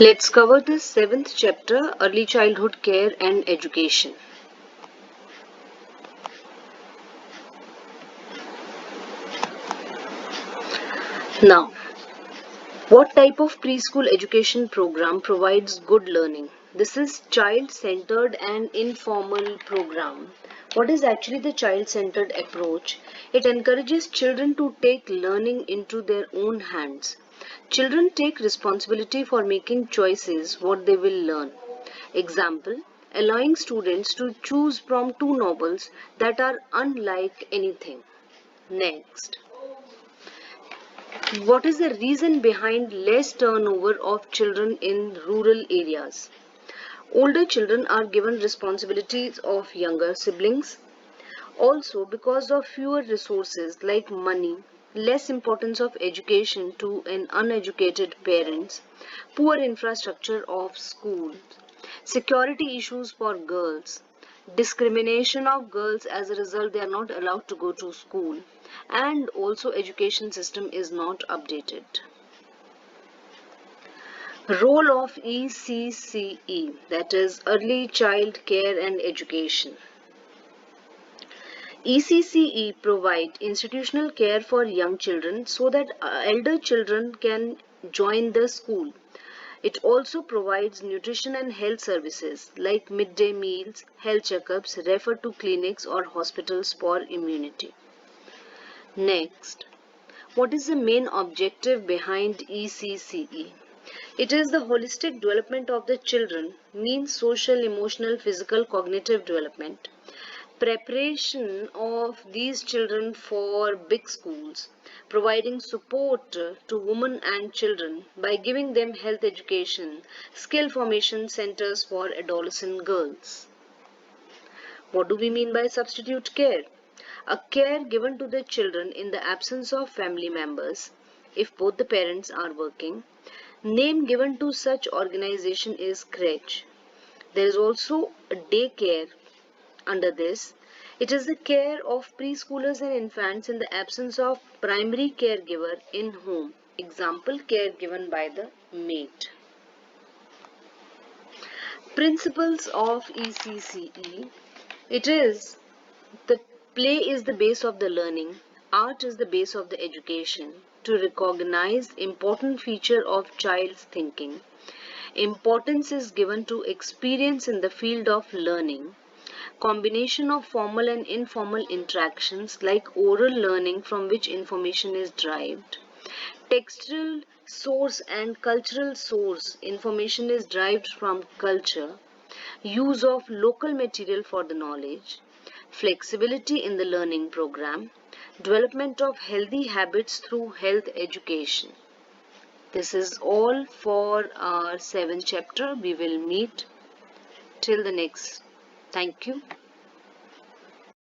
Let's cover the 7th chapter, Early Childhood Care and Education. Now, what type of preschool education program provides good learning? This is child-centered and informal program. What is actually the child-centered approach? It encourages children to take learning into their own hands. Children take responsibility for making choices what they will learn. Example, allowing students to choose from two novels that are unlike anything. Next, what is the reason behind less turnover of children in rural areas? Older children are given responsibilities of younger siblings. Also, because of fewer resources like money, less importance of education to an uneducated parents, poor infrastructure of schools, security issues for girls, discrimination of girls as a result they are not allowed to go to school, and also education system is not updated. Role of ECCE, that is Early Child Care and Education. ECCE provide institutional care for young children so that elder children can join the school. It also provides nutrition and health services like midday meals, health checkups, refer to clinics or hospitals for immunity. Next, what is the main objective behind ECCE? It is the holistic development of the children, means social, emotional, physical, cognitive development. Preparation of these children for big schools, providing support to women and children by giving them health education, skill formation centers for adolescent girls. What do we mean by substitute care? A care given to the children in the absence of family members, if both the parents are working. Name given to such organization is crèche. There is also a daycare under this. It is the care of preschoolers and infants in the absence of primary caregiver in home. Example, care given by the maid. Principles of ECCE. It is the play is the base of the learning. Art is the base of the education. To recognize important feature of child's thinking. Importance is given to experience in the field of learning. Combination of formal and informal interactions like oral learning from which information is derived. Textual source and cultural source information is derived from culture. Use of local material for the knowledge. Flexibility in the learning program. Development of healthy habits through health education. This is all for our 7th chapter. We will meet till the next. Thank you.